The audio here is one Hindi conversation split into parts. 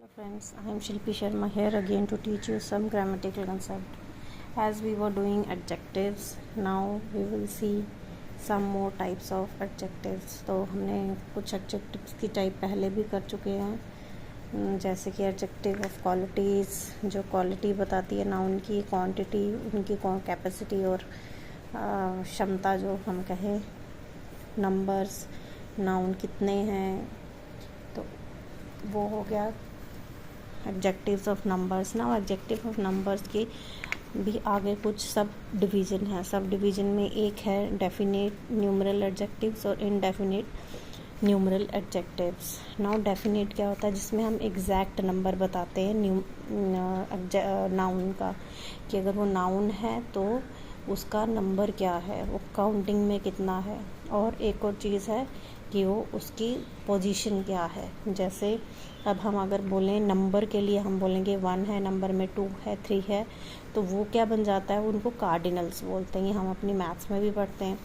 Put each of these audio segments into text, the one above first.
Hello friends, I am Shilpi Sharma here again to teach you some grammatical concept. As we were doing adjectives, now we will see some more types of adjectives. तो हमने कुछ adjectives की type पहले भी कर चुके हैं, जैसे कि adjective of qualities, जो quality बताती है noun की, quantity उनकी capacity और क्षमता जो हम कहें, numbers noun कितने हैं, तो वो हो गया एडजेक्टिव्स ऑफ नंबर्स ना। एडजेक्टिव ऑफ नंबर्स की भी आगे कुछ सब डिवीज़न है। सब डिवीज़न में एक है डेफिनेट न्यूमरल एडजेक्टिव्स और indefinite numeral adjectives. Now definite क्या होता है, जिसमें हम एग्जैक्ट नंबर बताते हैं नाउन का, कि अगर वो नाउन है तो उसका नंबर क्या है, वो काउंटिंग में कितना है। और एक और चीज़ है कि वो उसकी पोजीशन क्या है। जैसे अब हम अगर बोलें नंबर के लिए, हम बोलेंगे 1 है, नंबर में 2 है, 3 है, तो वो क्या बन जाता है, उनको कार्डिनल्स बोलते हैं। हम अपनी मैथ्स में भी पढ़ते हैं।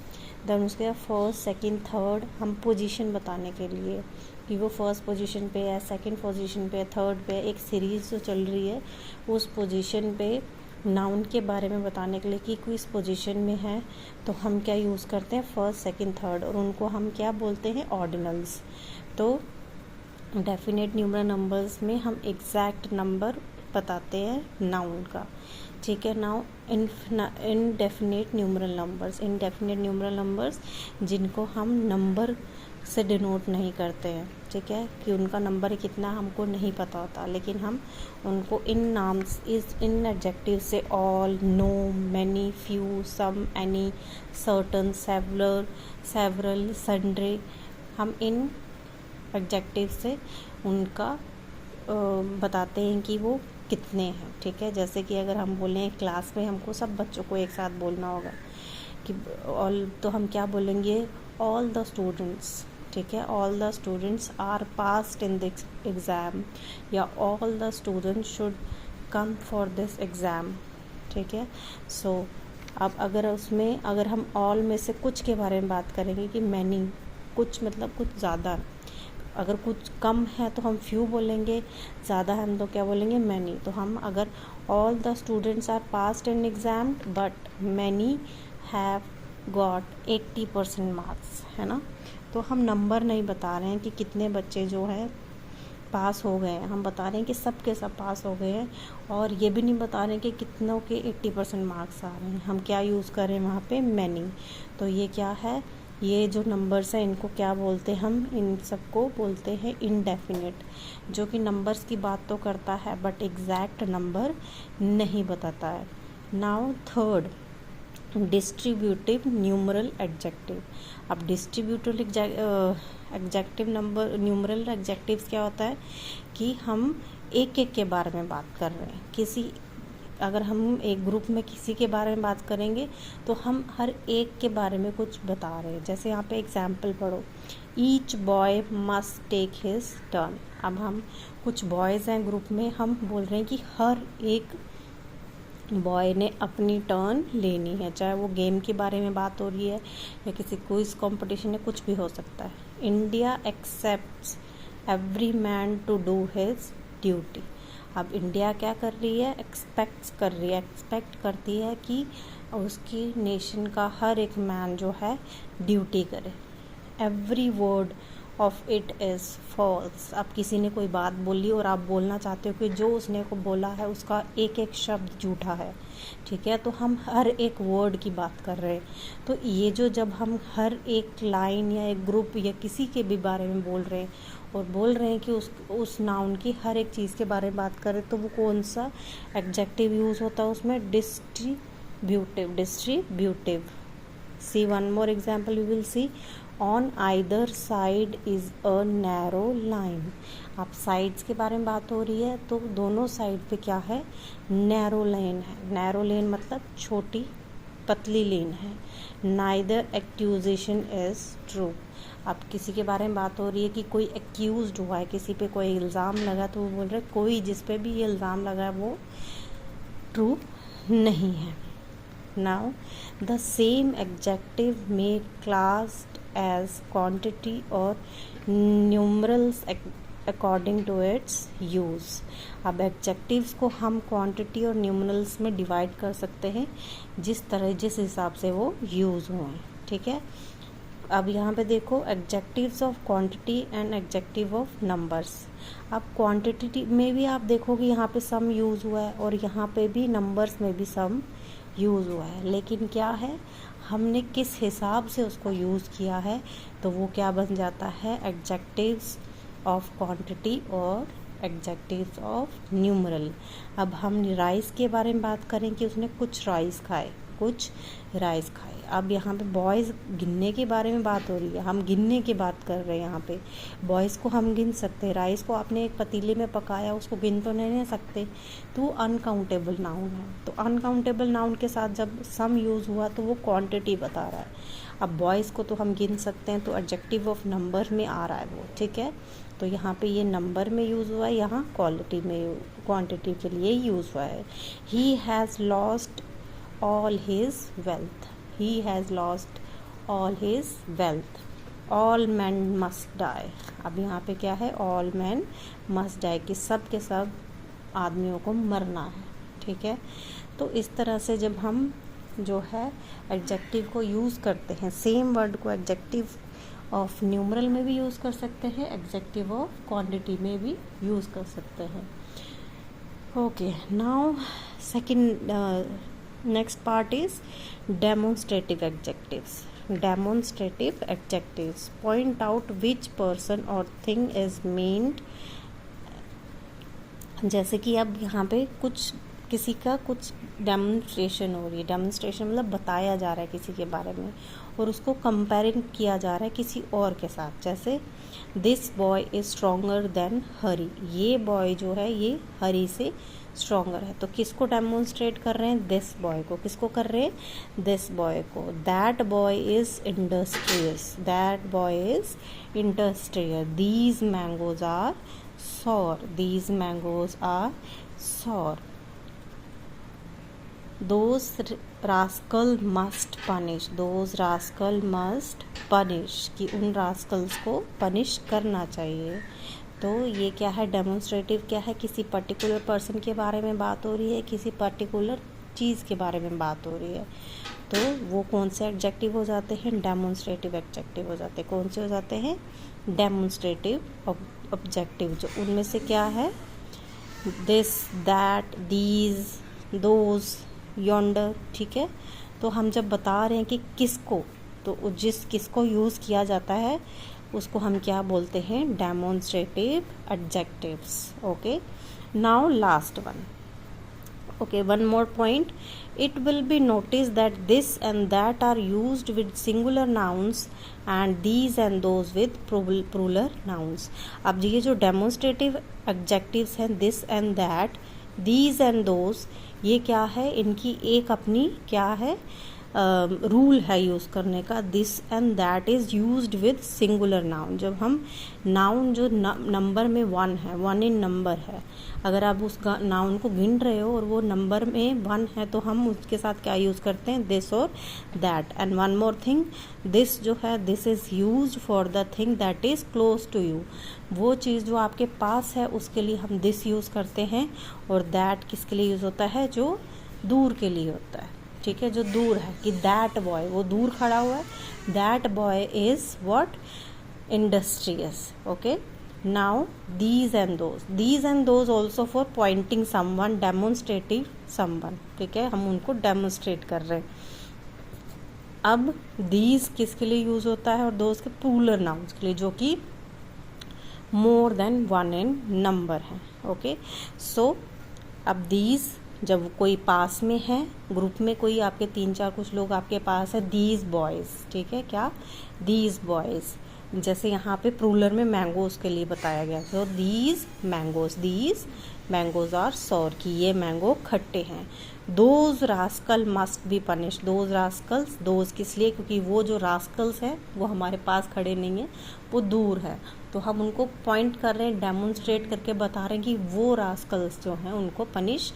देन उसके फर्स्ट सेकंड थर्ड हम पोजीशन बताने के लिए कि वो फर्स्ट पोजीशन पे है, सेकंड पोजीशन पे है, थर्ड पे है, एक सीरीज़ जो चल रही है उस पोजीशन पे नाउन के बारे में बताने के लिए कि किस पोजीशन में है, तो हम क्या यूज़ करते हैं, फर्स्ट सेकंड थर्ड, और उनको हम क्या बोलते हैं, ऑर्डिनल्स। तो डेफिनेट न्यूमरल नंबर्स में हम एग्जैक्ट नंबर बताते हैं नाउन का, ठीक है। नाउ इनडेफिनेट न्यूमरल नंबर्स जिनको हम नंबर से डिनोट नहीं करते हैं, ठीक है, कि उनका नंबर कितना हमको नहीं पता होता, लेकिन हम उनको इन नाम्स इन एडजेक्टिव से ऑल, नो, मैनी, फ्यू, सम, एनी, सर्टन, सेवरल, सन्ड्री, हम इन एडजेक्टिव से उनका बताते हैं कि वो कितने हैं, ठीक है। जैसे कि अगर हम बोलें क्लास में हमको सब बच्चों को एक साथ बोलना होगा कि ऑल, तो हम क्या बोलेंगे, ऑल द स्टूडेंट्स, ठीक है, all the students are passed in this exam, या all the students should come for this exam, ठीक है। सो अब अगर हम ऑल में से कुछ के बारे में बात करेंगे कि मैनी, कुछ मतलब कुछ ज़्यादा, अगर कुछ कम है तो हम फ्यू बोलेंगे, ज़्यादा है तो क्या बोलेंगे, मैनी। तो हम अगर all the students are passed in exam but many have got 80% marks, है ना। तो हम नंबर नहीं बता रहे हैं कि कितने बच्चे जो है पास हो गए हैं, हम बता रहे हैं कि सब के सब पास हो गए हैं, और ये भी नहीं बता रहे हैं कि कितनों के 80% मार्क्स आ रहे हैं। हम क्या यूज़ कर रहे हैं वहाँ पे, मैनी। तो ये क्या है, ये जो नंबर्स हैं इनको क्या बोलते हैं, हम इन सबको बोलते हैं इनडेफिनेट, जो कि नंबर्स की बात तो करता है बट एग्जैक्ट नंबर नहीं बताता है। Now third, distributive numeral adjective. अब distributive adjective number numeral adjectives क्या होता है कि हम एक एक के बारे में बात कर रहे हैं। अगर हम एक ग्रुप में किसी के बारे में बात करेंगे तो हम हर एक के बारे में कुछ बता रहे हैं। जैसे यहाँ पे एग्जाम्पल पढ़ो, each boy must take his turn. अब हम कुछ बॉयज़ हैं ग्रुप में, हम बोल रहे हैं कि हर एक बॉय ने अपनी टर्न लेनी है, चाहे वो गेम के बारे में बात हो रही है या किसी क्विज कंपटीशन है, कुछ भी हो सकता है। India accepts every man to do his duty. अब इंडिया क्या कर रही है, एक्सपेक्ट करती है कि उसकी नेशन का हर एक मैन जो है ड्यूटी करे। Every word of it is false. अब किसी ने कोई बात बोली और आप बोलना चाहते हो कि जो उसने को बोला है उसका एक एक शब्द झूठा है, ठीक है, तो हम हर एक वर्ड की बात कर रहे हैं। तो ये जो जब हम हर एक लाइन या एक ग्रुप या किसी के भी बारे में बोल रहे हैं और बोल रहे हैं कि उस नाउन की हर एक चीज़ के बारे में बात करें, तो वो कौन सा एडजेक्टिव यूज़ होता है उसमें, distributive. See one more example you will see, on either side is a narrow line. आप साइड्स के बारे में बात हो रही है तो दोनों साइड पे क्या है, नैरो लेन है। नैरो लेन मतलब छोटी पतली लेन है। Neither accusation is true. अब किसी के बारे में बात हो रही है कि कोई एक्यूज्ड हुआ है, किसी पे कोई इल्ज़ाम लगा, तो वो बोल रहे कोई जिस पे भी ये इल्ज़ाम लगा है वो ट्रू नहीं है। नाउ द सेम एडजेक्टिव में क्लास्ड एज क्वांटिटी और numerals according to its use. अब एडजेक्टिव्स को हम क्वांटिटी और न्यूमरल्स में डिवाइड कर सकते हैं जिस हिसाब से वो यूज़ हुए, ठीक है। अब यहाँ पे देखो adjectives of quantity and adjective of numbers. अब क्वांटिटी में भी आप देखोगे यहाँ पे सम यूज़ हुआ है और यहाँ पे भी नंबर्स में भी सम यूज़ हुआ है, लेकिन क्या है हमने किस हिसाब से उसको यूज़ किया है, तो वो क्या बन जाता है एडजेक्टिव्स ऑफ क्वांटिटी और एडजेक्टिव्स ऑफ न्यूमरल। अब हम राइस के बारे में बात करें कि उसने कुछ राइस खाए। अब यहाँ पे बॉयज़ गिनने के बारे में बात हो रही है, हम गिनने की बात कर रहे हैं। यहाँ पे बॉयज़ को हम गिन सकते हैं, राइस को आपने एक पतीले में पकाया उसको गिन तो नहीं सकते, तो अनकाउंटेबल नाउन है। तो अनकाउंटेबल नाउन के साथ जब सम यूज़ हुआ तो वो क्वांटिटी बता रहा है। अब बॉयज़ को तो हम गिन सकते हैं, तो एडजेक्टिव ऑफ नंबर में आ रहा है वो, ठीक है। तो यहाँ पे ये नंबर में यूज़ हुआ है, यहाँ क्वांटिटी के लिए यूज़ हुआ है। He has lost all his wealth, he has lost all his wealth, all men must die। अब यहाँ पे क्या है all men must die कि सब के सब आदमियों को मरना है, ठीक है। तो इस तरह से जब हम जो है एडजेक्टिव को यूज़ करते हैं, सेम वर्ड को एडजेक्टिव ऑफ न्यूमरल में भी यूज़ कर सकते हैं, एडजेक्टिव ऑफ क्वांटिटी में भी यूज़ कर सकते हैं। Okay, now second next part is demonstrative adjectives। demonstrative adjectives point out which person or thing is meant। जैसे कि अब यहाँ पे किसी का कुछ डेमोन्स्ट्रेशन हो रही है, डेमोन्स्ट्रेशन मतलब बताया जा रहा है किसी के बारे में और उसको कंपेयरिंग किया जा रहा है किसी और के साथ। जैसे this boy is stronger than Hari, ये बॉय जो है ये हरी से स्ट्रोंगर है। तो किसको डेमोन्स्ट्रेट कर रहे हैं, दिस बॉय को। किसको कर रहे हैं, दिस बॉय को। That boy is industrious, that boy is industrial. These mangoes are sour, these mangoes are sour। those rascal must punish, those rascal must punish कि उन rascals को punish करना चाहिए। तो ये क्या है, डेमोन्स्ट्रेटिव क्या है, किसी पर्टिकुलर पर्सन के बारे में बात हो रही है, किसी पर्टिकुलर चीज़ के बारे में बात हो रही है। तो वो कौन से एडजेक्टिव हो जाते हैं, डेमोन्स्ट्रेटिव एडजेक्टिव हो जाते हैं। कौन से हो जाते हैं, डेमोन्स्ट्रेटिव ऑब्जेक्टिव। जो उनमें से क्या है, this, that, these, those, yonder, ठीक है। तो हम जब बता रहे हैं कि किसको, तो किसको यूज़ किया जाता है उसको हम क्या बोलते हैं, demonstrative adjectives. Okay, now last one. Okay, one more point. It will be noticed that this and that are used with singular nouns and these and those with plural nouns। अब ये जो demonstrative adjectives हैं, this and that, these and those, ये क्या है, इनकी एक अपनी क्या है, रूल है यूज़ करने का। This and that is used with singular noun. जब हम नाउन जो नंबर में वन है, वन इन नंबर है, अगर आप उस नाउन को गिन रहे हो और वो नंबर में वन है, तो हम उसके साथ क्या यूज़ करते हैं, दिस और that. And one more thing, this जो है, this is use for the thing that is close to you. वो चीज़ जो आपके पास है उसके लिए हम दिस यूज़ करते हैं, और दैट किसके लिए यूज़ होता है, जो दूर के लिए होता है, ठीक है, जो दूर है। कि दैट बॉय, वो दूर खड़ा हुआ है, that boy is what, industrious. Okay, now these and those also for pointing someone, demonstrative someone, ठीक है, हम उनको डेमोन्स्ट्रेट कर रहे हैं। अब दीज किसके लिए यूज होता है, और दोज के प्लूरल नाउन्स के लिए, जो कि more than one in number है। ओके, सो अब दीज जब कोई पास में है, ग्रुप में कोई आपके 3-4 कुछ लोग आपके पास है, दीज बॉयज़, ठीक है, क्या, दीज बॉयज़। जैसे यहाँ पे प्लूरल में मैंगोज के लिए बताया गया, तो दीज मैंगोज आर सॉर, कि ये मैंगो खट्टे हैं। Those rascal must be punish, those Rascals, those किस लिए, क्योंकि वो जो रास्कल्स है वो हमारे पास खड़े नहीं है, वो दूर है, तो हम उनको पॉइंट कर रहे हैं, डेमोन्स्ट्रेट करके बता रहे हैं कि वो रास्कल्स जो हैं उनको पनिश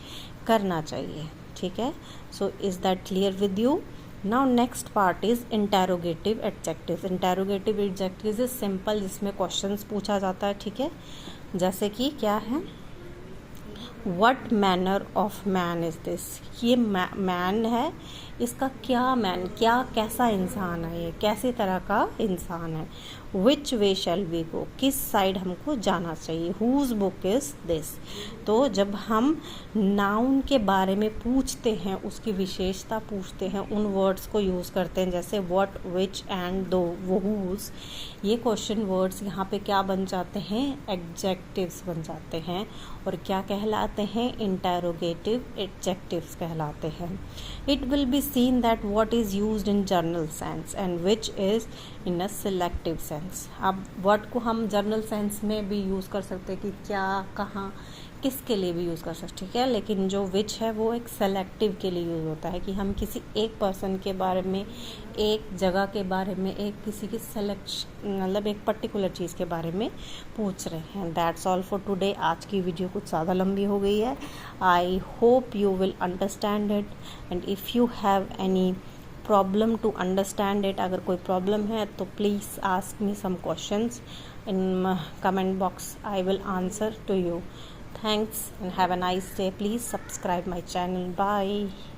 करना चाहिए, ठीक है। So is that clear with you? Now next part is interrogative adjectives. Interrogative adjectives is simple, जिसमें क्वेश्चंस पूछा जाता है, ठीक है। जैसे कि क्या है, what manner of man is this, ये मैन है, इसका क्या कैसा इंसान है, ये कैसे तरह का इंसान है। विच वे शैल वी गो, किस साइड हमको जाना चाहिए। हुज बुक इज़ दिस, तो जब हम नाउन के बारे में पूछते हैं, उसकी विशेषता पूछते हैं, उन वर्ड्स को यूज़ करते हैं, जैसे व्हाट, विच एंड दो, वो हुज, ये क्वेश्चन वर्ड्स यहाँ पे क्या बन जाते हैं, एडजेक्टिव्स बन जाते हैं, और क्या कहलाते हैं, इंटरोगेटिव एडजेक्टिव्स कहलाते हैं। It will be seen that what is used in general sense and which is in a selective sense. अब वर्ड को हम जनरल सेंस में भी यूज़ कर सकते हैं कि क्या, कहाँ, किसके लिए भी यूज़ कर सकते, ठीक है, लेकिन जो विच है वो एक सेलेक्टिव के लिए यूज़ होता है, कि हम किसी एक पर्सन के बारे में, एक जगह के बारे में, एक किसी की मतलब एक पर्टिकुलर चीज़ के बारे में पूछ रहे हैं। That's all for today. आज की वीडियो कुछ ज़्यादा लंबी हो गई है। I hope you will understand it, and if you have any problem to understand it, अगर कोई प्रॉब्लम है तो please ask me some questions in comment box. I will answer to you. Thanks and have a nice day. Please subscribe my channel. Bye.